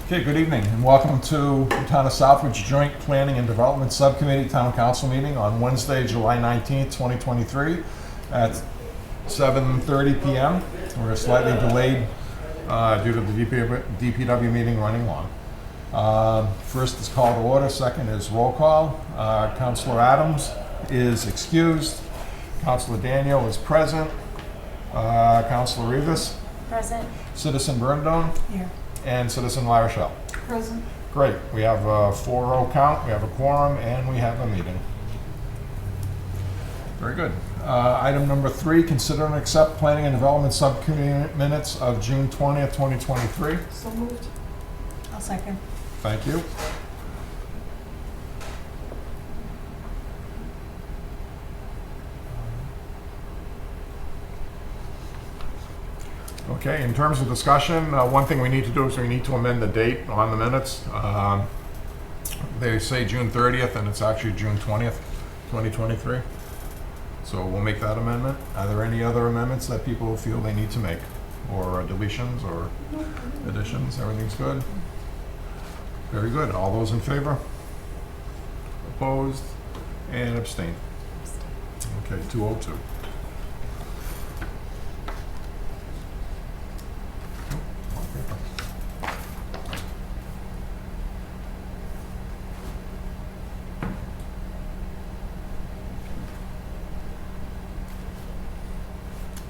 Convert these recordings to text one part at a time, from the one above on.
Okay, good evening and welcome to the Town of Southbridge Joint Planning and Development Subcommittee Town Council meeting on Wednesday, July 19th, 2023 at 7:30 p.m. We're slightly delayed due to the DPW meeting running long. First is call to order, second is roll call. Councilor Adams is excused. Councilor Daniel is present. Councilor Rivas. Present. Citizen Burndone. Here. And Citizen LaRochelle. Present. Great. We have a 4-0 count, we have a quorum, and we have a meeting. Very good. Item number 3, consider and accept Planning and Development Subcommittee minutes of June 20th, 2023. So moved. I'll second. Thank you. Okay, in terms of discussion, one thing we need to do is we need to amend the date on the minutes. They say June 30th and it's actually June 20th, 2023. So we'll make that amendment. Are there any other amendments that people feel they need to make? Or deletions or additions? Everything's good? Very good. All those in favor? Opposed? And abstained. Okay, 202.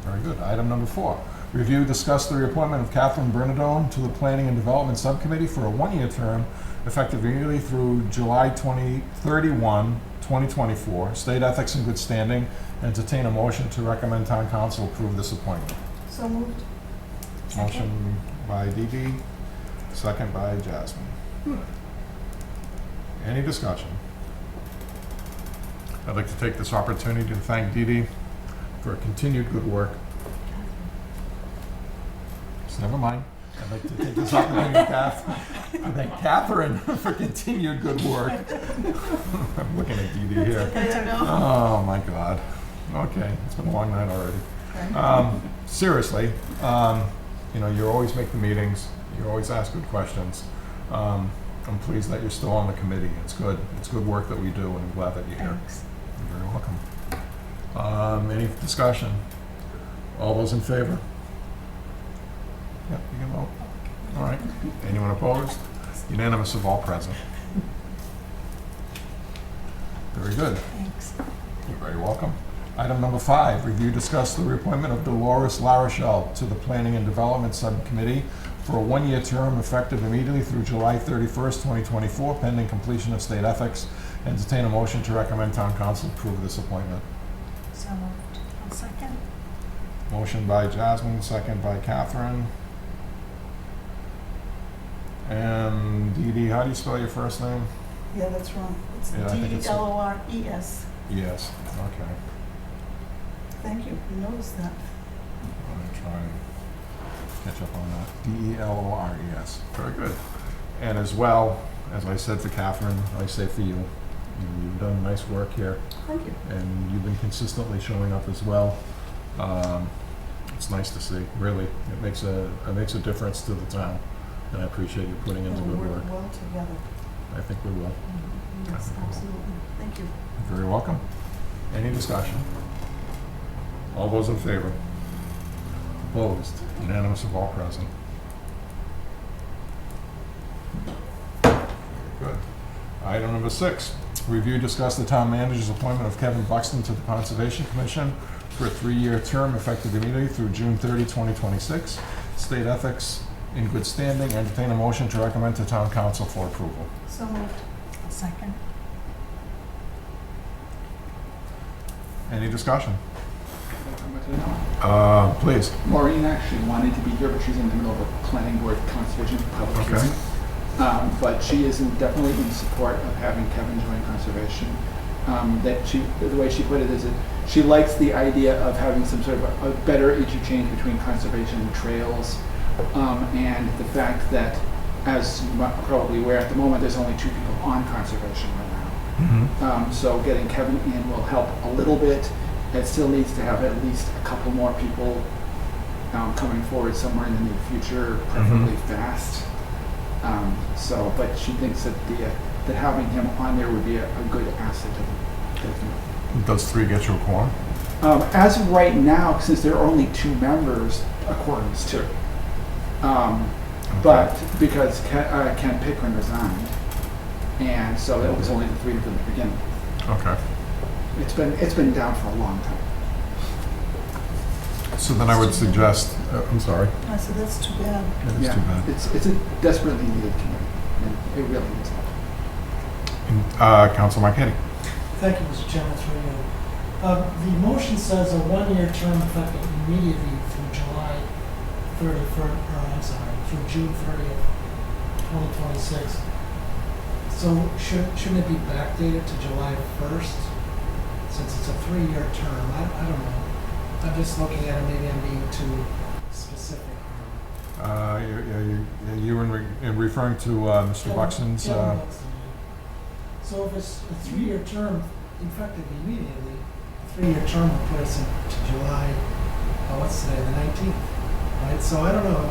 Very good. Item number 4. Review, discuss the reappointment of Catherine Bernadone to the Planning and Development Subcommittee for a 1-year term effective immediately through July 31, 2024. State ethics in good standing. Entertain a motion to recommend Town Council approve this appointment. So moved. Motion by Dee Dee, second by Jasmine. Any discussion? I'd like to take this opportunity to thank Dee Dee for continued good work. Never mind. I'd like to take this opportunity to thank Catherine for continued good work. I'm looking at Dee Dee here. Oh my God. Okay, it's been a long night already. Seriously, you always make the meetings. You always ask good questions. I'm pleased that you're still on the committee. It's good. It's good work that we do, and I'm glad that you're here. Thanks. You're very welcome. Any discussion? All those in favor? Yep, you can vote. All right. Anyone opposed? Unanimous of all present. Very good. Thanks. You're very welcome. Item number 5, review, discuss the reappointment of Dolores LaRochelle to the Planning and Development Subcommittee for a 1-year term effective immediately through July 31st, 2024, pending completion of state ethics. Entertain a motion to recommend Town Council approve this appointment. So moved. I'll second. Motion by Jasmine, second by Catherine. And Dee Dee, how do you spell your first name? Yeah, that's wrong. It's Yeah, I think it's- D-E-L-O-R-E-S. Yes. Okay. Thank you. You noticed that. I'm going to try and catch up on that. D-E-L-O-R-E-S. Very good. And as well, as I said for Catherine, I say for you, you've done nice work here, Thank you. and you've been consistently showing up as well. It's nice to see, really. It makes a difference to the town, and I appreciate you putting in the We'll good work. work well together. I think we will. Yes, absolutely. Thank you. You're very welcome. Any discussion? All those in favor? Opposed? Unanimous of all present. Good. Item number 6, review, discuss the town manager's appointment of Kevin Buxton to the Conservation Commission for a 3-year term effective immediately through June 30, 2026. State ethics in good standing. Entertain a motion to recommend to Town Council for approval. So moved. I'll second. Any discussion? But Please. Maureen actually wanted to be here, but she's in the middle of a planning board conservation public Okay. hearing. But she is definitely in support of having Kevin join conservation. The way she put it is that she likes the idea of having some sort of a better interchange between conservation and trails, and the fact that, as you might probably aware, at the moment there's only 2 people on conservation right now. Mm-hmm. So getting Kevin in will help a little bit. It still needs to have at least a couple more people coming forward somewhere in the near future, preferably fast. But she thinks that that having him on there would be a good asset to the committee. Does 3 get you a quorum? As of right now, since there are only 2 members, a quorum is 2. But because Ken Pickering resigned, and so it was only the 3 from the beginning. Okay. It's been down for a long time. So then I would suggest, I'm sorry. I said, that's too bad. It is too bad. It's a desperately needed committee, and it really needs help. Council Marquetti. Thank you, Mr. Chairman, through you. The motion says a 1-year term effective immediately through July 31st, through June 30th, 2026. So shouldn't it be backdated to July 1st, since it's a 3-year term? I don't know. I'm just looking at it, maybe I'm being too specific. You were referring to Mr. Buxton's, Kevin Buxton. So if it's a 3-year term effective immediately, a 3-year term will put us into July, what's today, the 19th, right? So I don't know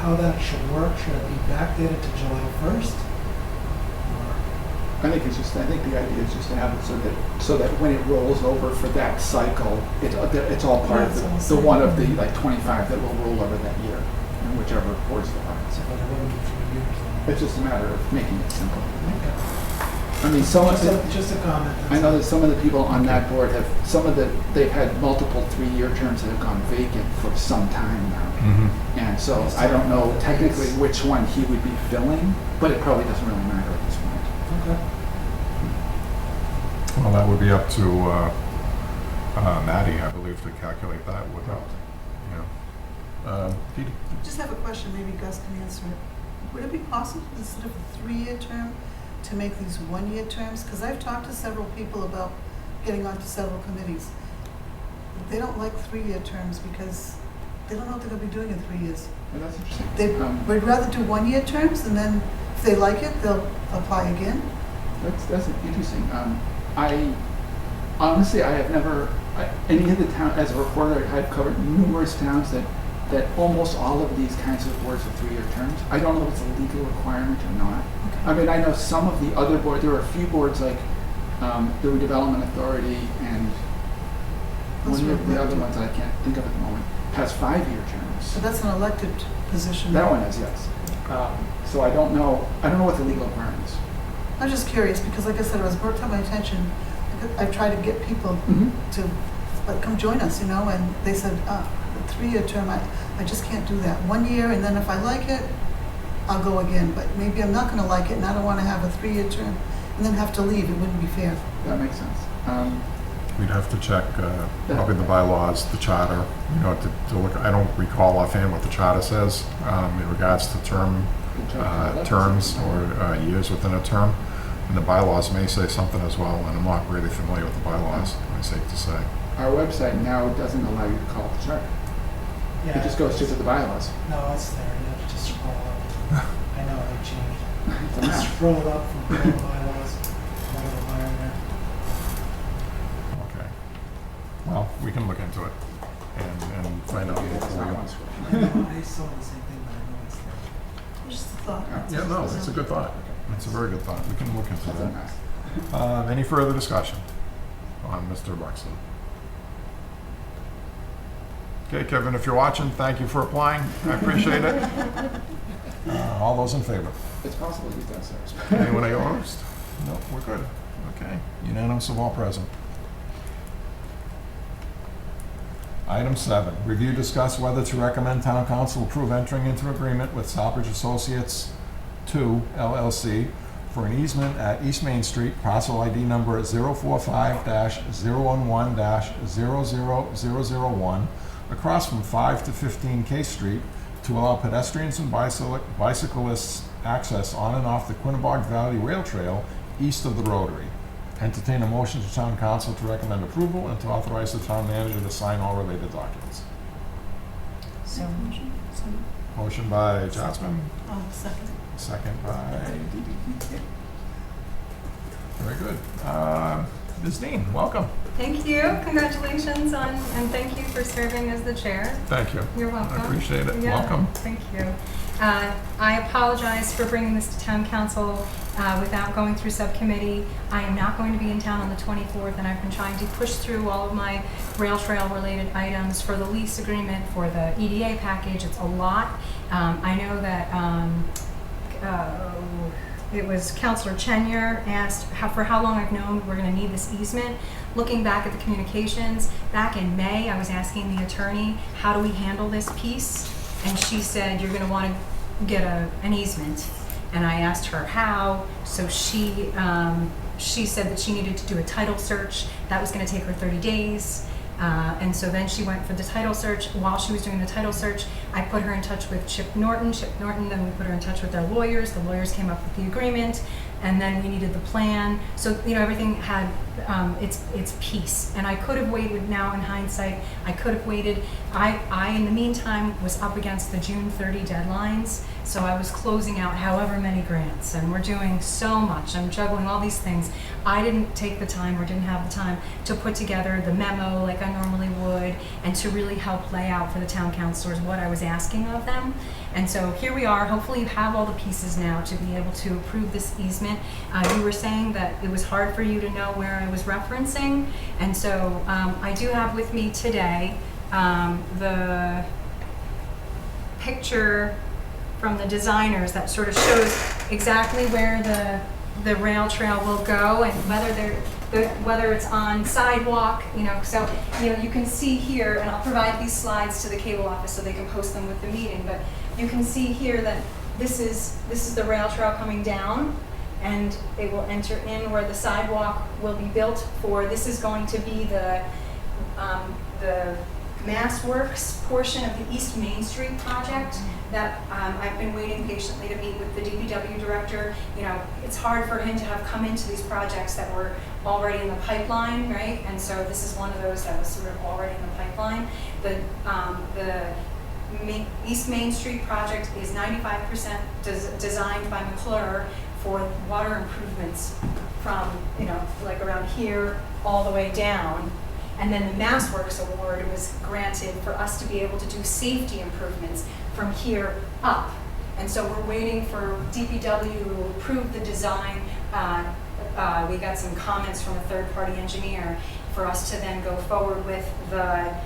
how that should work. Should it be backdated to July 1st? I think the idea is just to have it so that when it rolls over for that cycle, it's all part of the one of the 25 that will roll over that year, and whichever boards there are. So but it wouldn't be 3 years. It's just a matter of making it simple. Okay. I mean, Just a comment. I know that some of the people on that board they've had multiple 3-year terms that have gone vacant for some time now. Mhm. And so I don't know technically which one he would be filling, but it probably doesn't really matter at this point. Okay. Well, that would be up to Maddie, I believe, to calculate that without, Petey? Just have a question, maybe Gus can answer it. Would it be possible instead of a 3-year term to make these 1-year terms? Because I've talked to several people about getting onto several committees. They don't like 3-year terms because they don't know what they're going to be doing in 3 years. Well, that's interesting. They would rather do 1-year terms, and then if they like it, they'll apply again. That's interesting. I honestly, I have never, any of the town, as a reporter, I've covered numerous towns that almost all of these kinds of boards are 3-year terms. I don't know if it's a legal requirement or not. Okay. I mean, I know some of the other boards, there are a few boards like the Redevelopment Authority and one of the other ones I can't think of at the moment, has 5-year terms. So that's an elected position. That one is, yes. So I don't know what the legal requirement is. I'm just curious because, like I said, it was brought to my attention. I've tried to get people to come join us, and they said, a 3-year term, I just can't do that. 1 year, and then if I like it, I'll go again. But maybe I'm not going to like it, and I don't want to have a 3-year term and then have to leave. It wouldn't be fair. That makes sense. We'd have to check probably the bylaws, the charter, to look. I don't recall offhand what the charter says in regards to terms or years within a term. And the bylaws may say something as well, and I'm not really familiar with the bylaws, I'm safe to say. Our website now doesn't allow you to call it the charter. Yeah. It just goes to the bylaws. No, it's there. You have to just scroll up. I know they changed. It's a Just mess. scroll up from the bylaws. Whatever bylaw there. Okay. Well, we can look into it and find out more It's for not you. one scroll. I saw the same thing, but I know it's there. Just a thought. Yeah, no, it's a good thought. It's a very good thought. We can look into That's a that. mess. Any further discussion on Mr. Buxton? Okay, Kevin, if you're watching, thank you for applying. I appreciate it. All those in favor? It's possible he's downstairs. Anyone opposed? No, we're good. Okay, unanimous of all present. Item 7, review, discuss whether to recommend town council approve entering into agreement with Southbridge Associates 2 LLC for an easement at East Main Street, parcel ID number 045-011-00001, across from 5 to 15 K Street, to allow pedestrians and bicyclists access on and off the Quinnebog Valley Rail Trail east of the Rotary. Entertain a motion to town council to recommend approval and to authorize the town manager to sign all related documents. So moved. Motion by Jasmine, Second. second by Dee Dee. Very good. Ms. Dean, welcome. Thank you. Congratulations on, and thank you for serving as the chair. Thank you. You're welcome. I appreciate it. Yeah, Welcome. Thank you. I apologize for bringing this to town council without going through subcommittee. I am not going to be in town on the 24th, and I've been trying to push through all of my rail trail related items for the lease agreement, for the EDA package. It's a lot. I know that it was Councilor Chenyer asked for how long I've known we're going to need this easement. Looking back at the communications, back in May, I was asking the attorney, how do we handle this piece? And she said, you're going to want to get an easement. And I asked her how, so she said that she needed to do a title search. That was going to take her 30 days. And so then she went for the title search. While she was doing the title search, I put her in touch with Chip Norton. Then we put her in touch with their lawyers. The lawyers came up with the agreement, and then we needed the plan. So, everything had its piece. And I could have waited. Now in hindsight, I could have waited. I in the meantime was up against the June 30 deadlines. So I was closing out however many grants, and we're doing so much. I'm juggling all these things. I didn't take the time, or didn't have the time, to put together the memo like I normally would, and to really help lay out for the town councilors what I was asking of them. And so here we are. Hopefully you have all the pieces now to be able to approve this easement. You were saying that it was hard for you to know where I was referencing, and so I do have with me today the picture from the designers that sort of shows exactly where the rail trail will go, and whether it's on sidewalk, so you can see here, and I'll provide these slides to the cable office so they can post them with the meeting, but you can see here that this is the rail trail coming down, and it will enter in where the sidewalk will be built for. This is going to be the Mass Works portion of the East Main Street project that I've been waiting patiently to meet with the DPW director. It's hard for him to have come into these projects that were already in the pipeline, right? And so this is one of those that was sort of already in the pipeline. The East Main Street project is 95% designed by McClure for water improvements from, like around here all the way down. And then the Mass Works award was granted for us to be able to do safety improvements from here up. And so we're waiting for DPW to approve the design. We got some comments from a third-party engineer for us to then go forward with a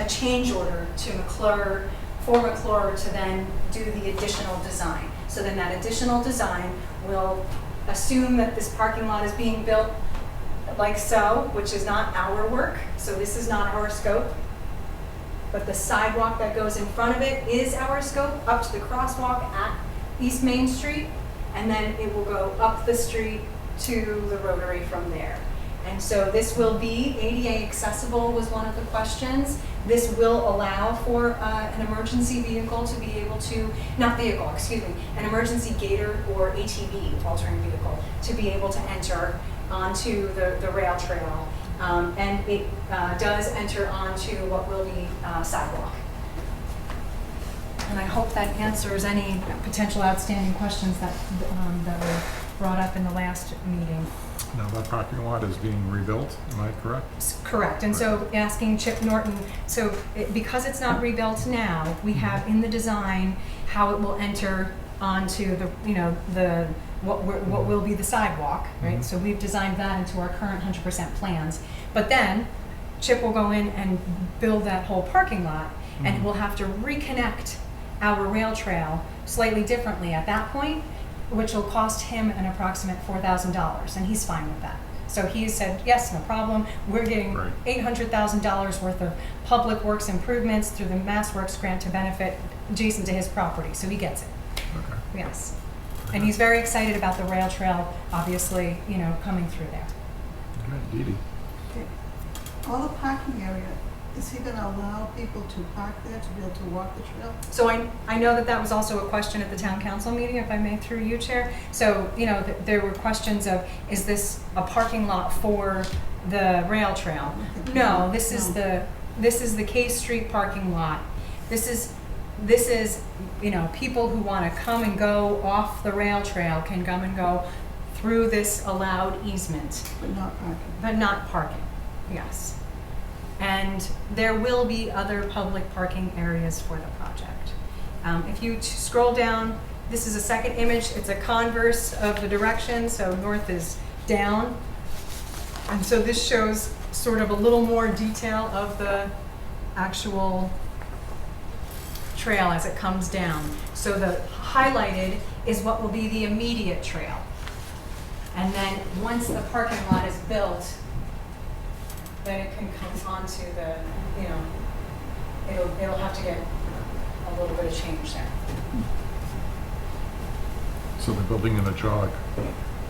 change order to McClure, for McClure to then do the additional design. So then that additional design will assume that this parking lot is being built like so, which is not our work, so this is not our scope, but the sidewalk that goes in front of it is our scope, up to the crosswalk at East Main Street, and then it will go up the street to the rotary from there. And so this will be ADA accessible was one of the questions. This will allow for an emergency vehicle to be able to, an emergency gator or ATV, altering vehicle, to be able to enter onto the rail trail, and it does enter onto what will be sidewalk. And I hope that answers any potential outstanding questions that were brought up in the last meeting. Now that parking lot is being rebuilt, am I correct? Correct, and so asking Chip Norton, because it's not rebuilt now, we have in the design how it will enter onto what will be the sidewalk, right? Mm-hmm. So we've designed that into our current 100% plans. But then Chip will go in and build that whole parking lot, and we'll have to reconnect our rail trail slightly differently at that point, which will cost him an approximate $4,000, and he's fine with that. So he said, yes, no problem. We're getting $800,000 worth of public works improvements through the Mass Works grant to benefit adjacent to his property, so he gets it. Okay. Yes. And he's very excited about the rail trail, obviously, coming through there. Good, Dee Dee. All the parking area, is he gonna allow people to park there to be able to walk the trail? So I know that was also a question at the town council meeting, if I may, through you, Chair. So, there were questions of, is this a parking lot for the rail trail? No, this is the K Street parking lot. This is, people who want to come and go off the rail trail can come and go through this allowed easement, But not parking. but not parking, yes. And there will be other public parking areas for the project. If you scroll down, this is a second image. It's a converse of the direction, so north is down. And so this shows sort of a little more detail of the actual trail as it comes down. So the highlighted is what will be the immediate trail. And then once the parking lot is built, then it can come onto the, you know, it'll have to get a little bit of change there. So they're building in a jog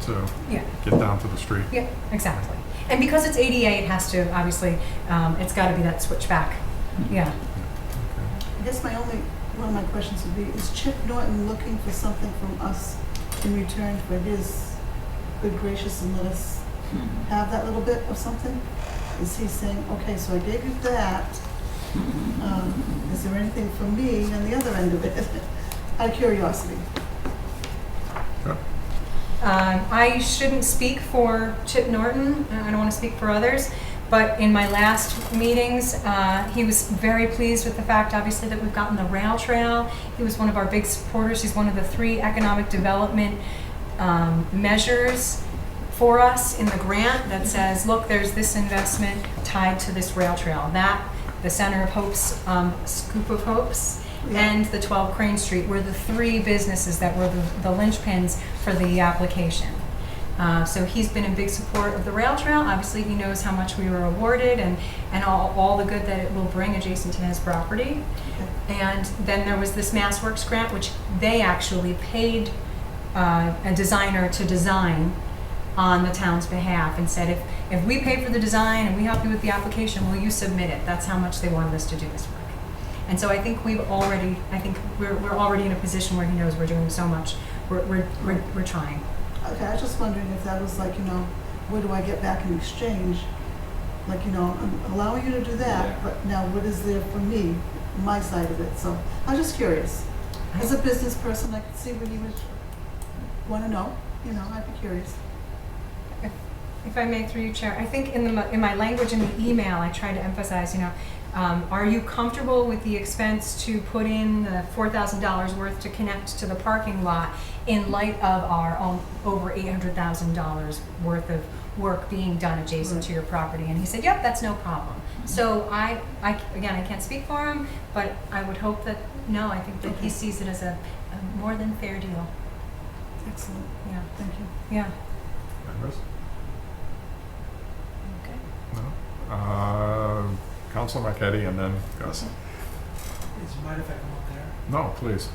to Yeah. get down to the street. Yeah, exactly. And because it's ADA, it has to, obviously, it's gotta be that switchback. Yeah. I guess one of my questions would be, is Chip Norton looking for something from us in return for his good gracious and let us have that little bit of something? Is he saying, okay, so I gave you that, is there anything for me on the other end of it? Out of curiosity. Yeah. I shouldn't speak for Chip Norton, I don't want to speak for others, but in my last meetings, he was very pleased with the fact, obviously, that we've gotten the rail trail. He was one of our big supporters. He's one of the 3 economic development measures for us in the grant that says, look, there's this investment tied to this rail trail. That, the Center of Hope's Scoop of Hopes, and the 12 Crane Street were the 3 businesses that were the linchpins for the application. So he's been in big support of the rail trail. Obviously, he knows how much we were awarded and all the good that it will bring adjacent to his property. Okay. And then there was this MassWorks grant, which they actually paid a designer to design on the town's behalf and said, if we pay for the design and we help you with the application, will you submit it? That's how much they wanted us to do this work. And so I think we're already in a position where he knows we're doing so much. We're trying. Okay, I was just wondering if that was like, what do I get back in exchange? Like, I'm allowing you to do that, Yeah. but now what is there for me, my side of it? So I was just curious. As a business person, I could see what you would want to know. I'd be curious. If I may, through you, Chair, I think in my language in the email, I try to emphasize, are you comfortable with the expense to put in the $4,000 worth to connect to the parking lot in light of our over $800,000 worth of work being done adjacent to your property? And he said, yep, that's no problem. So I can't speak for him, but I would hope that, I think that he sees it as a more than fair deal. Excellent. Yeah, Thank you. yeah. Members? Okay. No? Council Marquetti and then Gus. Is it mind if I come up there? No, please.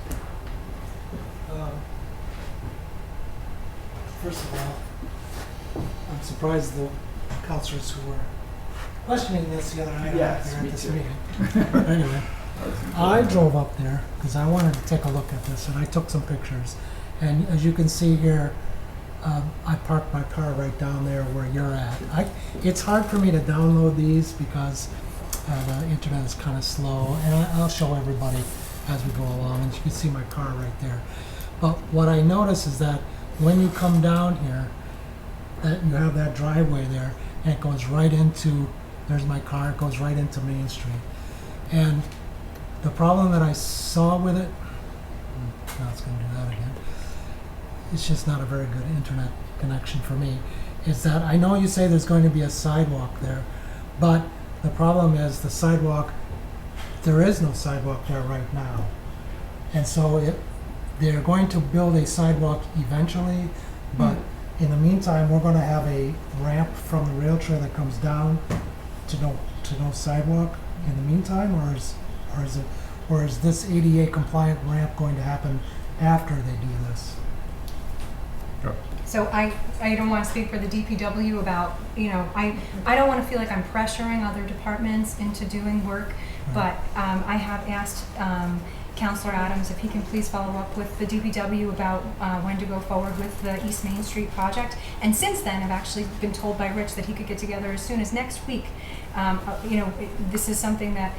First of all, I'm surprised the councilors who were questioning this the other night Yes, here me at this too. meeting. Anyway, I drove up there because I wanted to take a look at this, and I took some pictures. And as you can see here, I parked my car right down there where you're at. It's hard for me to download these because the internet is kind of slow, and I'll show everybody as we go along, and you can see my car right there. But what I notice is that when you come down here, that you have that driveway there, and it goes right into, there's my car, it goes right into Main Street. And the problem that I saw with it, now it's going to do that again, it's just not a very good internet connection for me, is that I know you say there's going to be a sidewalk there, but the problem is the sidewalk, there is no sidewalk there right now. And so they're going to build a sidewalk eventually, but in the meantime, we're going to have a ramp from the rail trail that comes down to no sidewalk in the meantime, or is this ADA compliant ramp going to happen after they do this? So I don't want to speak for the DPW about, I don't want to feel like I'm pressuring other departments into doing work, but I have asked Councilor Adams if he can please follow up with the DPW about when to go forward with the East Main Street project. And since then, I've actually been told by Rich that he could get together as soon as next week. This is something that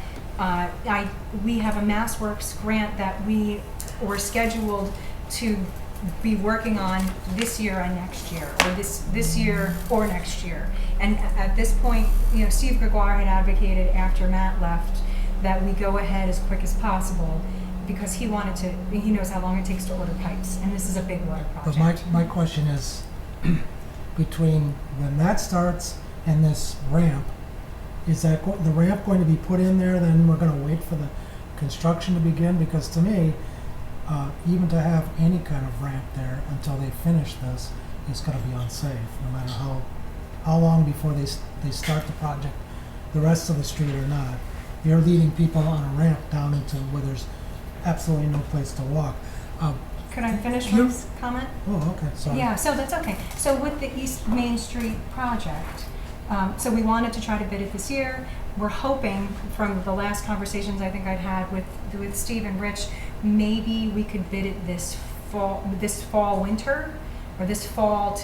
we have a MassWorks grant that we were scheduled to be working on this year and next year, or this year or next year. And at this point, Steve Gregoire had advocated after Matt left that we go ahead as quick as possible, because he knows how long it takes to order pipes, and this is a big water But project. my question is, between when that starts and this ramp, is that the ramp going to be put in there, then we're gonna wait for the construction to begin? Because to me, even to have any kind of ramp there until they finish this is gonna be unsafe, no matter how long before they start the project, the rest of the street or not. You're leading people on a ramp down into where there's absolutely no place to walk. Could I finish You- my comment? Oh, okay, sorry. Yeah, so that's okay. So with the East Main Street project, so we wanted to try to bid it this year. We're hoping, from the last conversations I think I'd had with Steve and Rich, maybe we could bid it this fall, winter, or this fall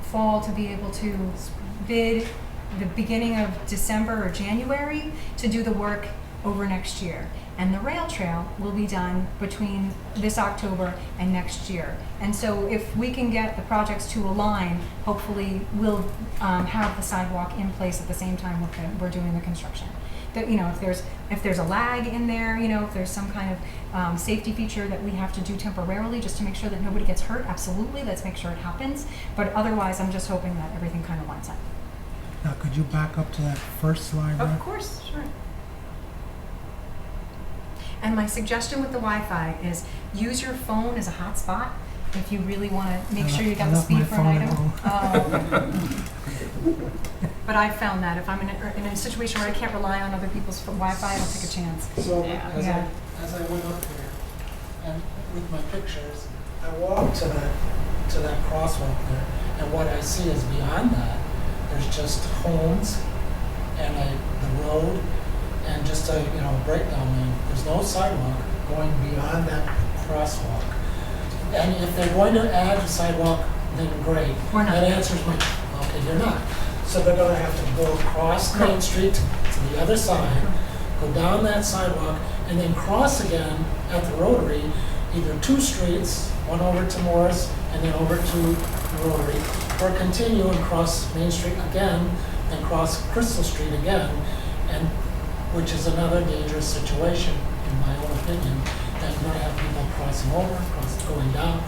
fall to be able to bid the beginning of December or January to do the work over next year. And the rail trail will be done between this October and next year. And so if we can get the projects to align, hopefully we'll have the sidewalk in place at the same time we're doing the construction. That, if there's a lag in there, if there's some kind of safety feature that we have to do temporarily just to make sure that nobody gets hurt, absolutely, let's make sure it happens. But otherwise, I'm just hoping that everything kind of lines up. Now, could you back up to that first slide there? Of course, sure. And my suggestion with the Wi-Fi is use your phone as a hotspot if you really want to make sure you got I the left my speed for an phone at item. home. Oh, okay. But I found that if I'm in a situation where I can't rely on other people's Wi-Fi, I don't take a chance. So Yeah. as I went up there, and with my pictures, I walked to that crosswalk there, and what I see is beyond that, there's just homes and the road and just a breakdown lane. There's no sidewalk going beyond that crosswalk. And if they're going to add a sidewalk, then great. We're not. That answers my, okay, you're not. So they're gonna have to go across Main Street to the other side, go down that sidewalk, and then cross again at the Rotary, either two streets, one over to Morris and then over to the Rotary, or continue and cross Main Street again, and cross Crystal Street again, and which is another dangerous situation, in my own opinion, that you're gonna have people crossing over, going down.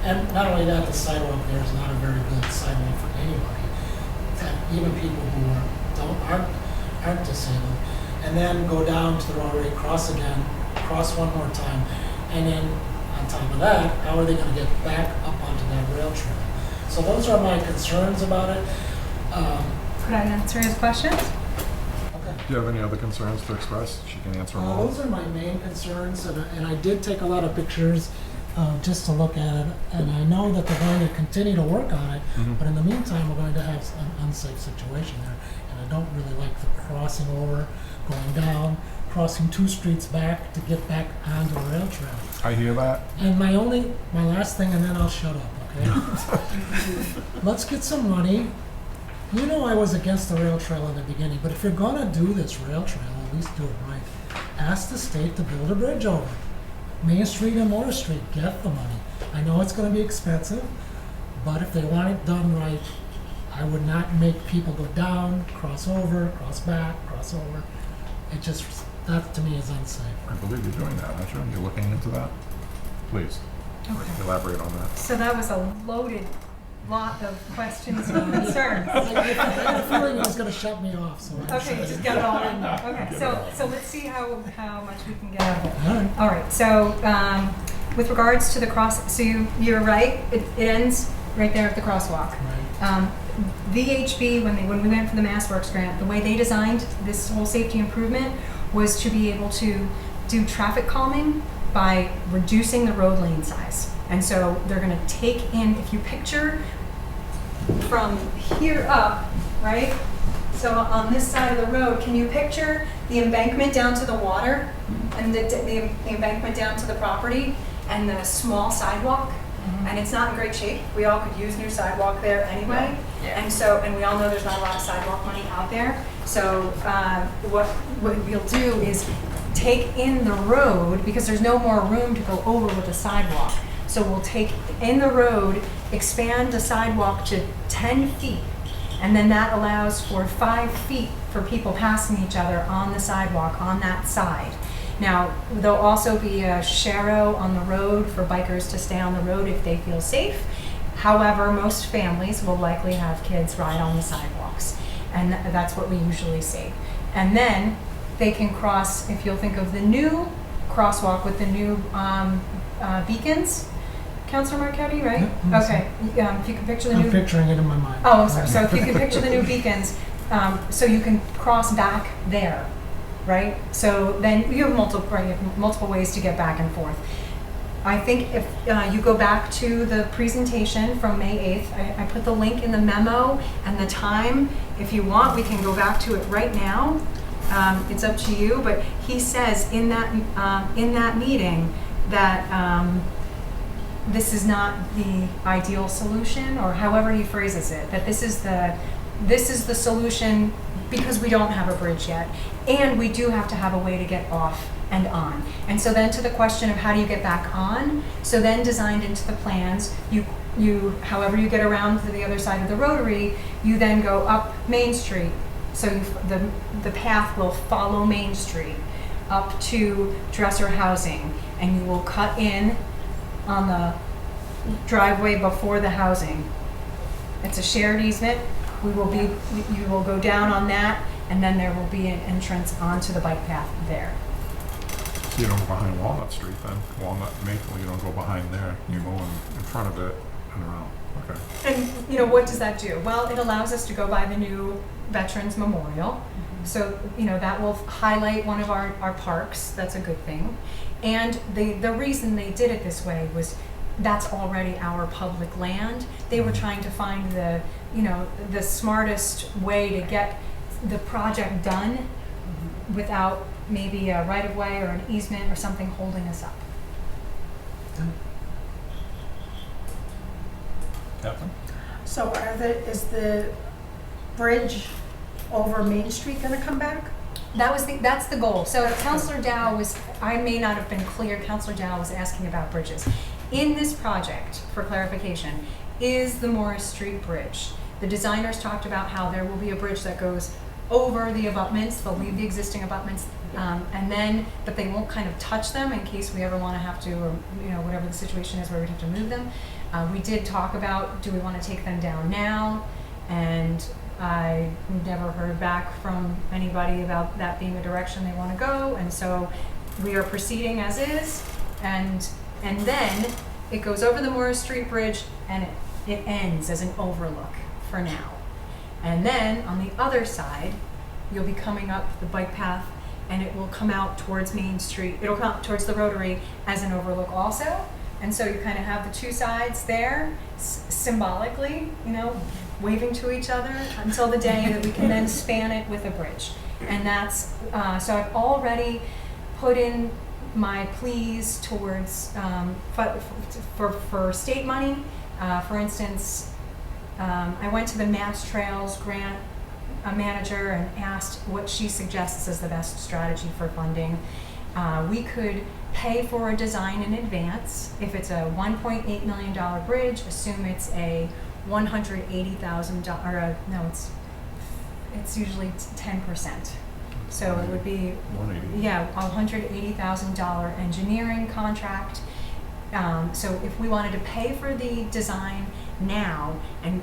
And not only that, the sidewalk there is not a very good sidewalk for anybody, even people who aren't disabled. And then go down to the Rotary, cross again, cross one more time, and then on top of that, how are they gonna get back up onto that rail trail? So those are my concerns about it. Could I answer his questions? Okay. Do you have any other concerns to express? She can answer them all. Those are my main concerns, and I did take a lot of pictures just to look at it, and I know that they're going to continue to work on it, but in the meantime, we're going to have an unsafe situation there, and I don't really like the crossing over, going down, crossing two streets back to get back onto the rail trail. I hear that. And my last thing, and then I'll shut up, okay? Let's get some money. I was against the rail trail in the beginning, but if you're gonna do this rail trail, at least do it right. Ask the state to build a bridge over it. Main Street and Morris Street, get the money. I know it's gonna be expensive, but if they want it done right, I would not make people go down, cross over, cross back, cross over. That to me is unsafe. I believe you're doing that, aren't you? You're looking into that? Please, Okay. elaborate on that. So that was a loaded lot of questions and concerns. I had a feeling it was gonna shut me off, so I Okay, you just got it all in there. Okay, so let's see how much we can get out of it. All right. All right, so with regards to the cross, so you're right, it ends right there at the crosswalk. Right. VHB, when we went for the MassWorks grant, the way they designed this whole safety improvement was to be able to do traffic calming by reducing the road lane size. And so they're gonna take in, if you picture from here up, right? So on this side of the road, can you picture the embankment down to the water and the embankment down to the property and the small sidewalk? And it's not in great shape. We all could use new sidewalk there anyway. Yeah. And we all know there's not a lot of sidewalk money out there. So what we'll do is take in the road, because there's no more room to go over with the sidewalk. So we'll take in the road, expand the sidewalk to 10 feet, and then that allows for 5 feet for people passing each other on the sidewalk on that side. Now, there'll also be a sharrow on the road for bikers to stay on the road if they feel safe. However, most families will likely have kids ride on the sidewalks, and that's what we usually see. And then they can cross, if you'll think of the new crosswalk with the new beacons. Councilor Marquetti, right? Yep, Okay, if you can picture the I'm new. picturing it in my mind. Oh, I'm sorry. So if you can picture the new beacons, so you can cross back there, right? So then you have multiple ways to get back and forth. I think if you go back to the presentation from May 8th, I put the link in the memo and the time. If you want, we can go back to it right now. It's up to you, but he says in that meeting that this is not the ideal solution, or however he phrases it, that this is the solution because we don't have a bridge yet, and we do have to have a way to get off and on. And so then to the question of how do you get back on, so then designed into the plans, you however you get around to the other side of the rotary, you then go up Main Street. So the path will follow Main Street up to Dresser Housing, and you will cut in on the driveway before the housing. It's a shared easement. You will go down on that, and then there will be an entrance onto the bike path there. So you don't go behind Walnut Street then? Walnut, Maple, you don't go behind there. You go in front of it and around. Okay. And what does that do? Well, it allows us to go by the new Veterans Memorial. Mm-hmm. So, that will highlight one of our parks. That's a good thing. And the reason they did it this way was that's already our public land. They were trying to find the smartest way to get the project done without maybe a right-of-way or an easement or something holding us up. Captain? So is the bridge over Main Street gonna come back? That's the goal. So Councilor Dow I may not have been clear, Councilor Dow was asking about bridges. In this project, for clarification, is the Morris Street Bridge. The designers talked about how there will be a bridge that goes over the abutments, they'll leave the existing abutments, but they won't kind of touch them in case we ever want to have to, or whatever the situation is where we'd have to move them. We did talk about, do we want to take them down now? And I never heard back from anybody about that being a direction they want to go, and so we are proceeding as is, and then it goes over the Morris Street Bridge, and it ends as an overlook for now. And then on the other side, you'll be coming up the bike path, and it will come out towards Main Street. It'll come out towards the Rotary as an overlook also. And so you kind of have the two sides there, symbolically, waving to each other until the day that we can then span it with a bridge. And that's, so I've already put in my pleas towards, for state money. For instance, I went to the Mass Trails grant manager and asked what she suggests as the best strategy for funding. We could pay for a design in advance. If it's a $1.8 million bridge, assume it's a $180,000, it's usually 10%. So it would be, 180. yeah, a $180,000 engineering contract. So if we wanted to pay for the design now and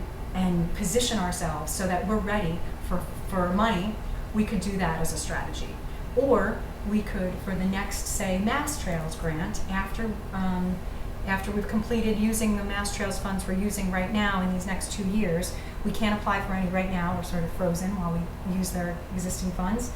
position ourselves so that we're ready for money, we could do that as a strategy. Or we could, for the next, say, Mass Trails grant, after we've completed using the Mass Trails funds we're using right now in these next 2 years, we can't apply for any right now, we're sort of frozen while we use their existing funds.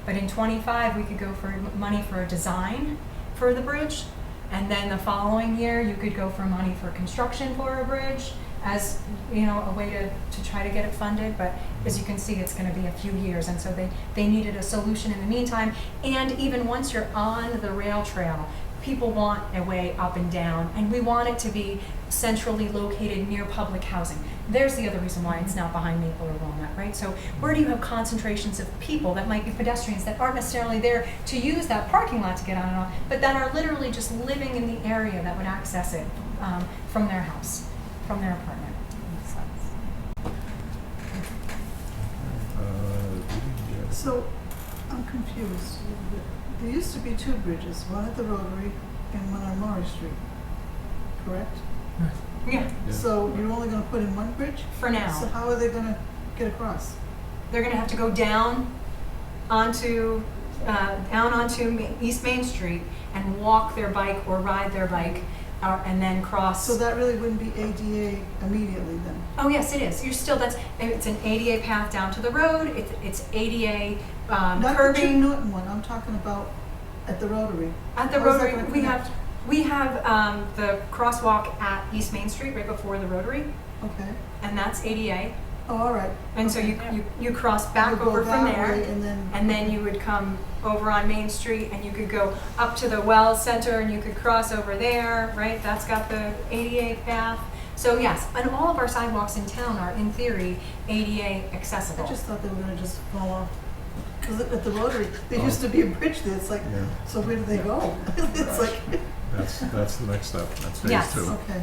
But in 25, we could go for money for a design for the bridge, and then the following year, you could go for money for construction for a bridge as, a way to try to get it funded. But as you can see, it's going to be a few years, and so they needed a solution in the meantime. And even once you're on the rail trail, people want a way up and down, and we want it to be centrally located near public housing. There's the other reason why it's not behind Maple or Walnut, right? So where do you have concentrations of people that might be pedestrians that aren't necessarily there to use that parking lot to get on and off, but that are literally just living in the area that would access it from their house, from their apartment. Makes sense. So, I'm confused. There used to be two bridges, one at the Rotary and one on Maury Street, correct? Yeah, Yeah. So you're only gonna put in one bridge? for now. So how are they gonna get across? They're gonna have to go down onto East Main Street and walk their bike or ride their bike, and then cross. So that really wouldn't be ADA immediately then? Oh, yes, it is. You're still, it's an ADA path down to the road, it's ADA Not the Jim curbing. Norton one, I'm talking about at the Rotary. At the How's that Rotary, gonna we have the crosswalk at East Main Street, right before the Rotary, Okay, and that's ADA. oh, all right. And so Okay. you cross back You go over from that there. way And then you would come over on Main Street and you could go up to the Wells Center and you could cross over there, right? That's got the ADA path. So yes, and all of our sidewalks in town are in theory ADA I accessible. just thought they were gonna just fall off. Because at the Rotary, there Oh. used to be a bridge there, it's like, Yeah. so where do they go? It's like, That's the next step, that's phase Yes. 2. okay.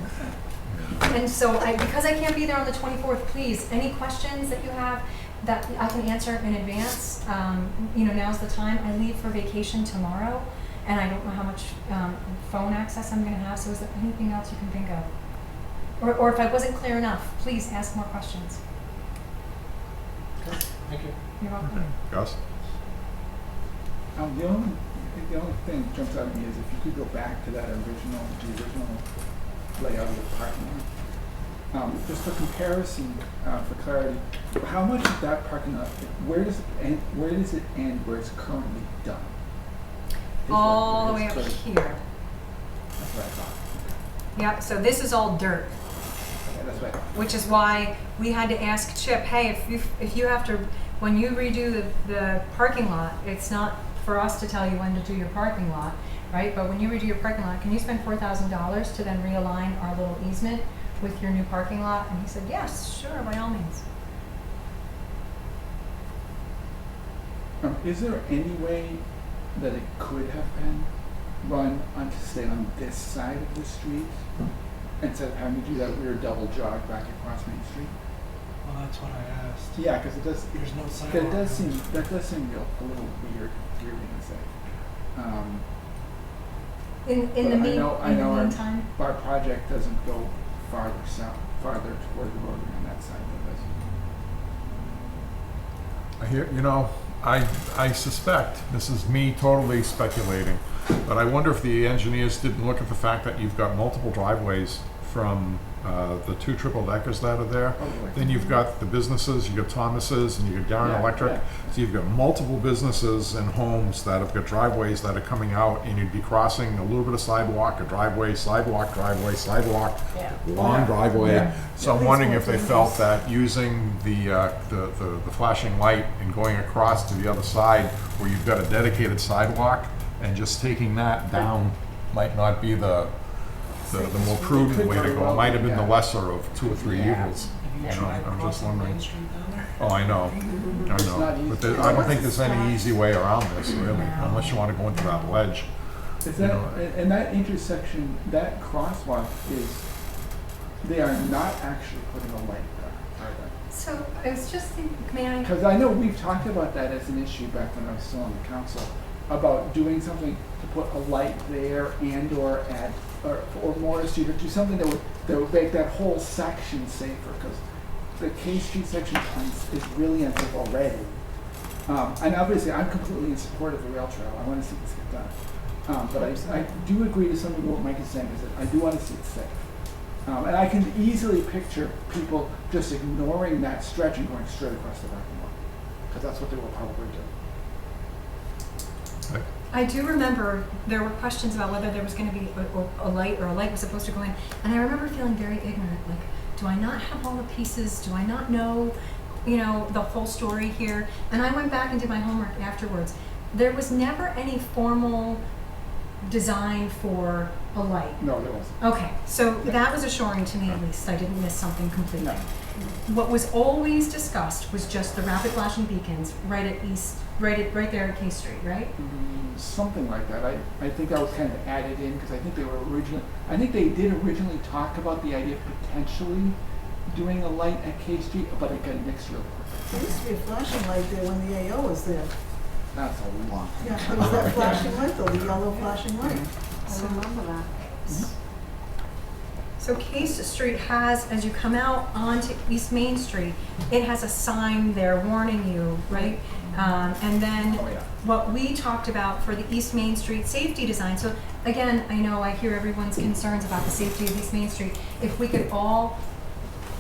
And so because I can't be there on the 24th, please, any questions that you have that I can answer in advance, now's the time. I leave for vacation tomorrow and I don't know how much phone access I'm gonna have, so is there anything else you can think of? Or if I wasn't clear enough, please ask more questions. Okay, thank you. You're welcome. Okay. Gus? The only thing that jumps out at me is if you could go back to the original layout of the parking lot. Just for comparison, for clarity, how much of that parking lot, where does it end where it's currently done? Is All the that way where up it's here. That's what I thought. Yep, so this is all dirt, Okay, that's what I thought. which is why we had to ask Chip, hey, if you have to, when you redo the parking lot, it's not for us to tell you when to do your parking lot, right? But when you redo your parking lot, can you spend $4,000 to then realign our little easement with your new parking lot? And he said, yes, sure, by all means. Is there any way that it could have been run on to stay on this side of the street instead of having to do that weird double jog back across Main Street? Well, that's what I asked. Yeah, because it does. There's no sidewalk. That does seem a little weird. Weird to say. In But the I know meantime, our project doesn't go farther toward the rotary on that side, does it? I suspect, this is me totally speculating, but I wonder if the engineers didn't look at the fact that you've got multiple driveways from the 2 triple deckers that are there. Probably. Then you've got the businesses, you've got Thomas's, and you've got Darren Yeah, Electric. yeah. So you've got multiple businesses and homes that have got driveways that are coming out, and you'd be crossing a little bit of sidewalk, a driveway, sidewalk, driveway, sidewalk, long Yeah. driveway. Yeah. So I'm Yeah, wondering these if they ones. felt that using the flashing light and going across to the other side where you've got a dedicated sidewalk and just taking that down might not be the more prudent way to go. It might have been the lesser of 2 or 3 evils. Have you You know, tried I'm just crossing wondering. Main Street down there? Oh, I know, It's not I know. easy. But I don't think there's any easy way around this, really, No. unless you want to go into that ledge. Is You that know. and that intersection, that crosswalk is? They are not actually putting a light there, are they? so I was just thinking, may I? Because I know we've talked about that as an issue back when I was still on the council, about doing something to put a light there and or at or Morris Street, or do something that would make that whole section safer, because the K Street section is really unsafe already. And obviously, I'm completely in support of the rail trail. I want to see this get done. But I do agree to some of what Mike is saying, is that I do want to see it safe. And I can easily picture people just ignoring that stretch and going straight across the parking lot, because that's what they will probably do. I do remember there were questions about whether there was going to be a light, or a light was supposed to go in. And I remember feeling very ignorant, like, do I not have all the pieces? Do I not know, the whole story here? And I went back and did my homework afterwards. There was never any formal designed for a light. No, there wasn't. Okay, so that was assuring to me at least, I didn't miss something completely. No. What was always discussed was just the rapid flashing beacons right there at K Street, right? Something like that. I think that was kind of added in because I think they did originally talk about the idea of potentially doing a light at K Street, but it got nixed real quick. There used to be a flashing light there when the AO was there. That's a long. Yeah, there was that flashing light though, the yellow flashing light. So- I remember that. So Case Street has, as you come out onto East Main Street, it has a sign there warning you, right? And then Oh, yeah. what we talked about for the East Main Street safety design. So again, I know I hear everyone's concerns about the safety of East Main Street. If we could all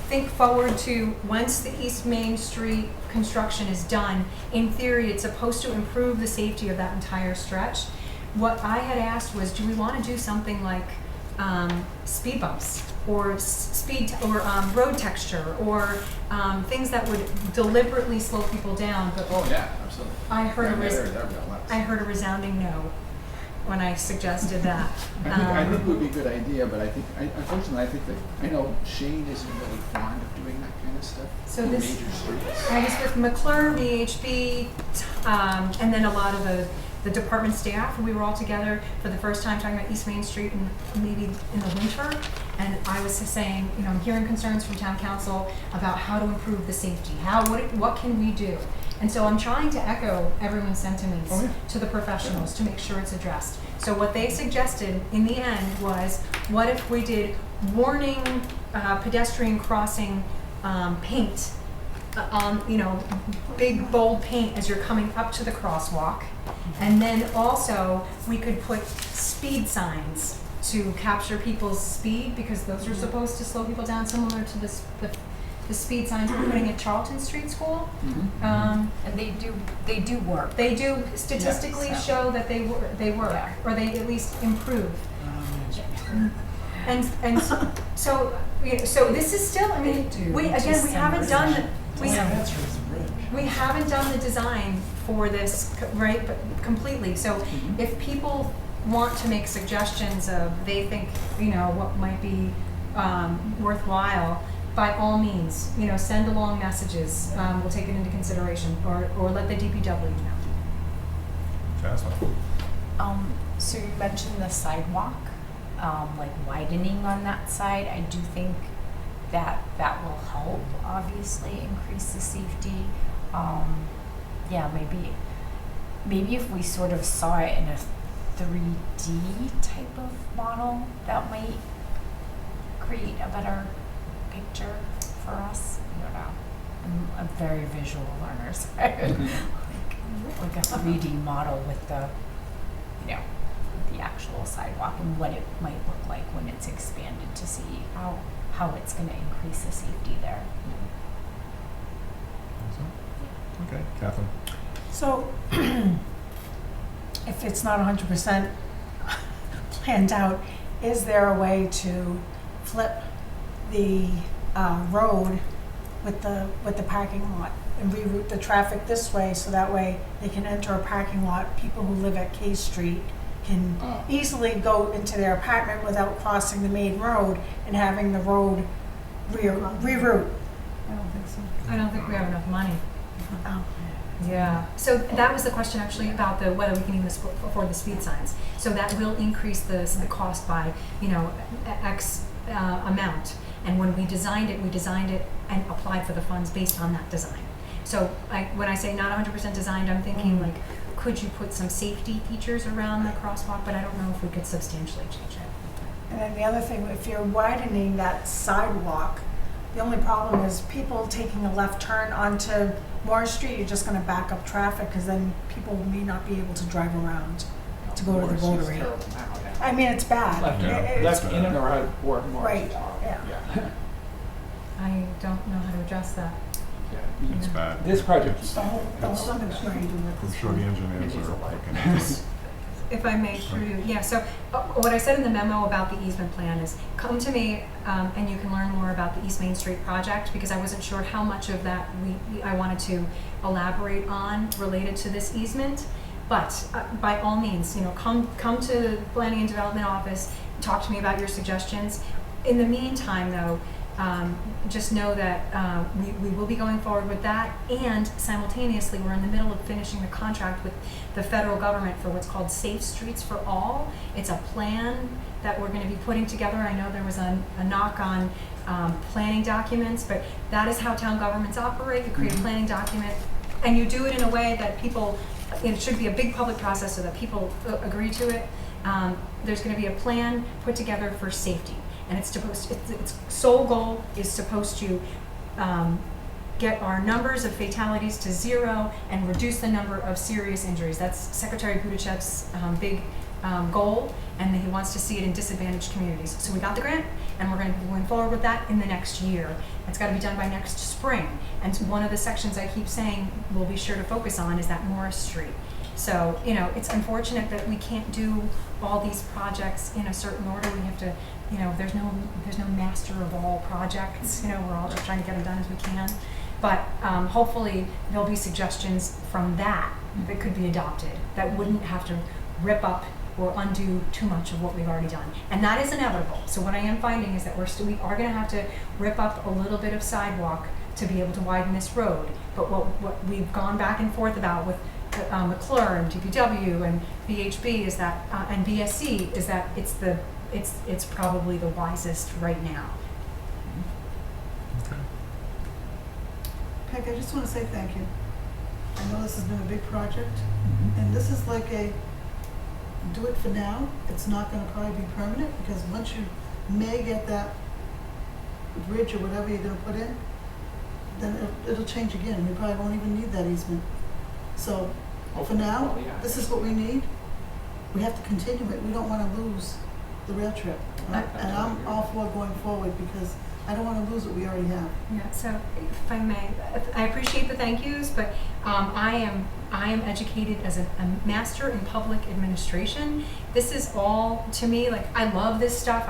think forward to once the East Main Street construction is done, in theory, it's supposed to improve the safety of that entire stretch. What I had asked was, do we want to do something like speed bumps or road texture or things that would deliberately slow people down? But Oh, yeah, absolutely. I heard I a resounding no when I suggested that. I think it would be a good idea, but unfortunately, I think that, I know Shane isn't really fond of doing that kind of stuff. So in this- major streets. I was with McClure, VHB, and then a lot of the department staff. We were all together for the first time talking about East Main Street and maybe in the winter. And I was just saying, I'm hearing concerns from town council about how to improve the safety. What can we do? And so I'm trying to echo everyone's sentiments Oh, yeah. to the professionals to make sure it's addressed. So what they suggested in the end was, what if we did warning pedestrian crossing paint on, big bold paint as you're coming up to the crosswalk. And then also we could put speed signs to capture people's speed because those are supposed to slow people down, similar to the speed signs we're putting at Charlton Street School. Mhm. And they do work. They do statistically Yeah. show that they work, Yeah. or they at least improve. And so this is still, I mean, we haven't done the design for this, right, but completely. So if people want to make suggestions of, they think, what might be worthwhile, by all means, send along messages. We'll take it into consideration, or let the DPW know. Jasmine? So you mentioned the sidewalk, like widening on that side. I do think that will help, obviously, increase the safety. Yeah, maybe if we sort of saw it in a 3D type of model, that might create a better picture for us. I don't know. I'm a very visual learner, so like a 3D model with the actual sidewalk and what it might look like when it's expanded, to see how it's going to increase the safety there. Okay, Catherine? So, if it's not 100% planned out, is there a way to flip the road with the parking lot and reroute the traffic this way, so that way they can enter a parking lot? People who live at K Street can easily go into their apartment without crossing the main road and having the road reroute. I don't think so. I don't think we have enough money. Oh. Yeah, so that was the question actually about whether we can even afford the speed signs. So that will increase the cost by, X amount. And when we designed it and applied for the funds based on that design. So when I say not 100% designed, I'm thinking like, could you put some safety features around the crosswalk? But I don't know if we could substantially change it. And then the other thing, if you're widening that sidewalk, the only problem is people taking a left turn onto Morris Street, you're just gonna back up traffic, because then people may not be able to drive around to go to the Morris is Rotary. terrible now, yeah. I mean, it's bad. Left It's- left in and around or more. Right, yeah. I don't know how to address that. Yeah. It's bad. This project is The whole Something's trying to do I'm with sure the engineers are looking at this. If I may, through you, yeah, so what I said in the memo about the easement plan is, come to me and you can learn more about the East Main Street project, because I wasn't sure how much of that I wanted to elaborate on related to this easement. But by all means, come to the Planning and Development Office, talk to me about your suggestions. In the meantime, though, just know that we will be going forward with that, and simultaneously, we're in the middle of finishing the contract with the federal government for what's called Safe Streets for All. It's a plan that we're going to be putting together. I know there was a knock on planning documents, but that is how town governments operate. You create a planning document, and you do it in a way that people, it should be a big public process so that people agree to it. There's going to be a plan put together for safety. And its sole goal is supposed to get our numbers of fatalities to 0 and reduce the number of serious injuries. That's Secretary Buttigieg's big goal, and he wants to see it in disadvantaged communities. So we got the grant, and we're going to be going forward with that in the next year. It's got to be done by next spring. And one of the sections I keep saying we'll be sure to focus on is that Morris Street. So, it's unfortunate that we can't do all these projects in a certain order. We have to, there's no master of all projects. We're all just trying to get them done as we can. But hopefully there'll be suggestions from that could be adopted that wouldn't have to rip up or undo too much of what we've already done. And that is inevitable. So what I am finding is that we are going to have to rip up a little bit of sidewalk to be able to widen this road. But what we've gone back and forth about with McClure and DPW and VHB is that, and BSC is that it's probably the wisest right now. Okay. Peg, I just want to say thank you. I know this has been a big project, and this is like a do it for now. It's not going to probably be permanent, because once you may get that bridge or whatever you're going to put in, then it'll change again. We probably won't even need that easement. So for now, this is what we need. We have to continue it. We don't want to lose the rail trip. And I'm all for going forward, because I don't want to lose what we already have. Yeah, so if I may, I appreciate the thank yous, but I am educated as a master in public administration. This is all, to me, like, I love this stuff.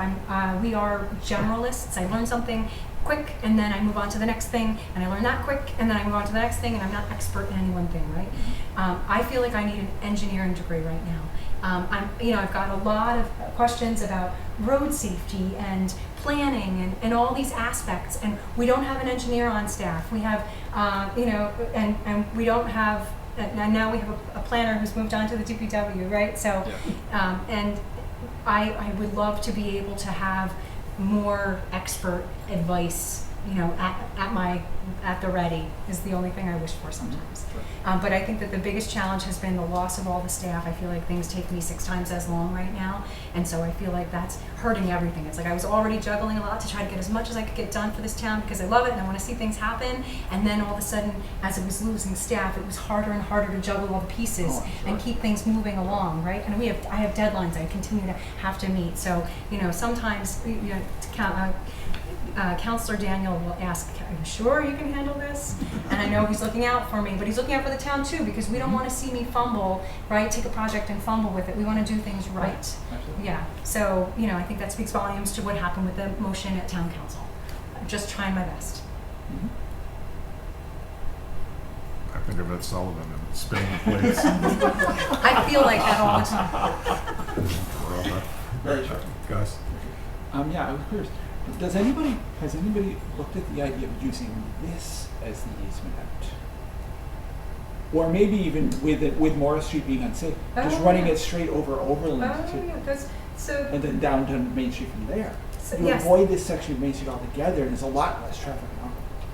We are generalists. I learn something quick, and then I move on to the next thing, and I learn that quick, and then I move on to the next thing, and I'm not expert in any one thing, right? I feel like I need an engineering degree right now. I've got a lot of questions about road safety and planning and all these aspects, and we don't have an engineer on staff. We have, and we don't have, and now we have a planner who's moved on to the DPW, right? So, and I would love to be able to have more expert advice, at the ready is the only thing I wish for sometimes. But I think that the biggest challenge has been the loss of all the staff. I feel like things take me 6 times as long right now, and so I feel like that's hurting everything. It's like I was already juggling a lot to try to get as much as I could get done for this town, because I love it and I want to see things happen, and then all of a sudden, as it was losing staff, it was harder and harder to juggle all the pieces and keep things moving along, right? And I have deadlines I continue to have to meet. So, sometimes, Counselor Daniel will ask, are you sure you can handle this? And I know he's looking out for me, but he's looking out for the town too, because we don't want to see me fumble, right? Take a project and fumble with it. We want to do things right. Absolutely. Yeah. So, I think that speaks volumes to what happened with the motion at town council. I'm just trying my best. I think of Ed Sullivan and spinning the plates. I feel like that all the time. Very true. Guys? I was curious. Has anybody looked at the idea of using this as the easement out? Or maybe even with Morris Street being unsafe, just running it straight over Overland and then down to Main Street from there. You avoid this section of Main Street altogether, and there's a lot less traffic on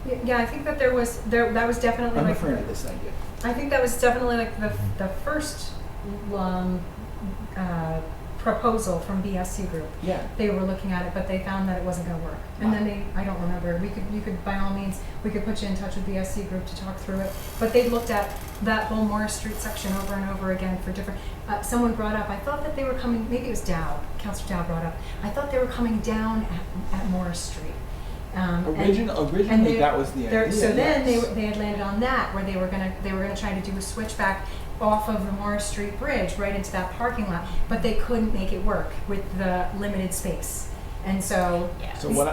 it. Yeah, I think that that was definitely I'm like referring to this idea. I think that was definitely like the first proposal from BSC Group. Yeah. They were looking at it, but they found that it wasn't going to work. And then I don't remember. You could by all means, we could put you in touch with BSC Group to talk through it. But they looked at that whole Morris Street section over and over again for different. Someone brought up, I thought that they were coming. Maybe it was Dow. Councilor Dow brought up. I thought they were coming down at Morris Street. Originally, that was the idea. So then they had landed on that, where they were gonna try to do a switchback off of the Morris Street Bridge right into that parking lot, but they couldn't make it work with the limited space, and so. Yeah. So what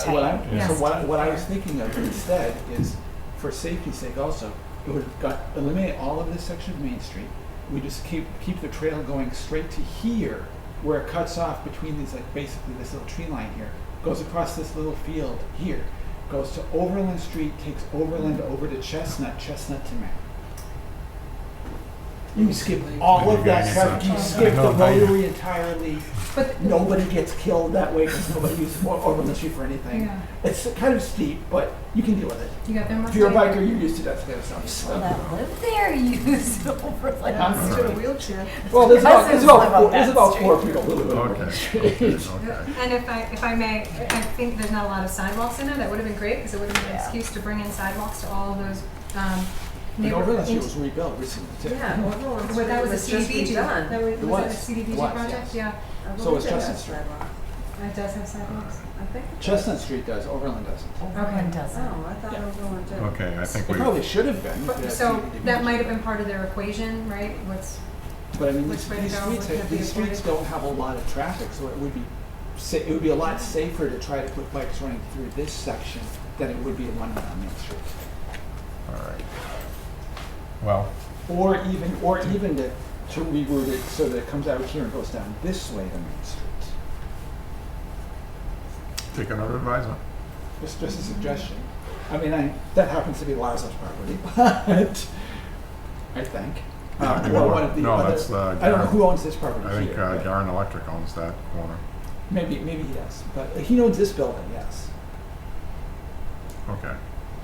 I was thinking of instead is, for safety's sake, also, it would eliminate all of this section of Main Street, we just keep the trail going straight to here, where it cuts off between these, like basically this little tree line here, goes across this little field here, goes to Overland Street, takes Overland over to Chestnut, Chestnut to Main. You skip all of that traffic, you skip the rotary entirely. But Nobody gets killed that way because nobody uses Overland Street for anything. Yeah. It's kind of steep, but you can deal with it. you got them. If you're a biker, you're used to that kind of stuff. People that live there use Overland. Huh? To a wheelchair. Well, there's Cousins about live on that four street. people who live in Overland Street. Okay. And if I may, I think there's not a lot of sidewalks in there. That would have been great because it would have been an Yeah. excuse to bring in sidewalks to all of those And Overland Street was neighborhoods. rebuilt recently too. Yeah, Overland But Street that was a was just CDBG. redone. That was It that a was. CDBG It was, project? yes. Yeah. I So believe is it Chestnut has Street. sidewalks. It does have sidewalks. I think. it does. Chestnut Street does, Overland doesn't. Overland doesn't. Oh, I thought Yeah. Overland did. Okay, I think It we, probably should have been. if it had So CDBG. that might have been part of their equation, right? What's But I mean, which way to these go, streets, what could be these streets avoided? don't have a lot of traffic, so it would be it would be a lot safer to try to put bikes running through this section than it would be one on Main Street. all right. Well, Or even to reroute it so that it comes out here and goes down this way to Main Street. take another advisement. Just a suggestion. I mean, that happens to be Lazo's property, but I think. Or one of the No, other. that's, I don't know Garen. who owns this property I think here. but Garen Electric owns that corner. maybe he does, but he owns this building. Yes, Okay,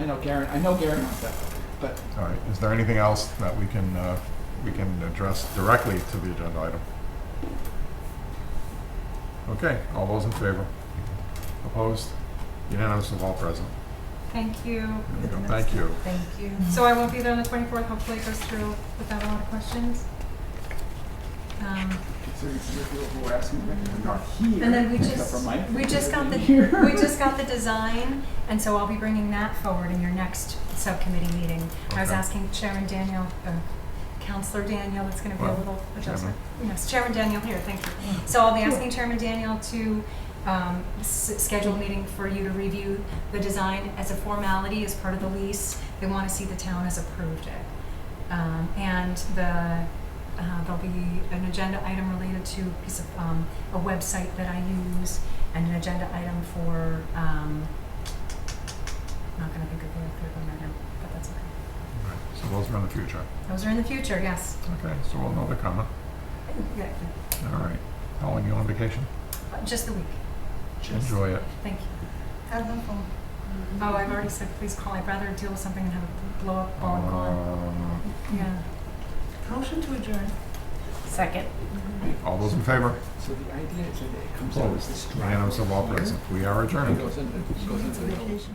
I know Garen owns that building, but all right. Is there anything else that we can address directly to the agenda item? Okay, all those in favor? Opposed? Unanimous of all present. thank you. There we go. Thank you. Thank you. So I won't be there on the 24th. Hopefully it goes through without a lot of questions. considering some of the people who are asking me, are not here. And then we except just for Mike, we just got the here. we just got the design, and so I'll be bringing that forward in your next subcommittee meeting. I was Okay. asking Chairman Daniel, Counselor Daniel, that's going to be a Well, little adjustment. Chairman. Yes, Chairman Daniel here. Thank you. So I'll be asking Chairman Daniel to schedule a meeting for you to review the design as a formality, as part of the lease. They want to see the town has approved it, and there'll be an agenda item related to a piece of a website that I use, and an agenda item for I'm not going to think of the third one right now, but that's okay. All right. So those are in the future. Those are in the future, yes. Okay, so we'll know they're coming. Yeah, All right. Helen, you on vacation? just the week. Enjoy it. Thank you. Have them phone. Oh, I've already said please call. I'd rather deal with something than have a blow up phone call. Yeah. Motion to adjourn. Second. All those in favor? So the idea is that it comes out as this Unanimous of all driveway present. We are here, adjourned. and goes into Vacation.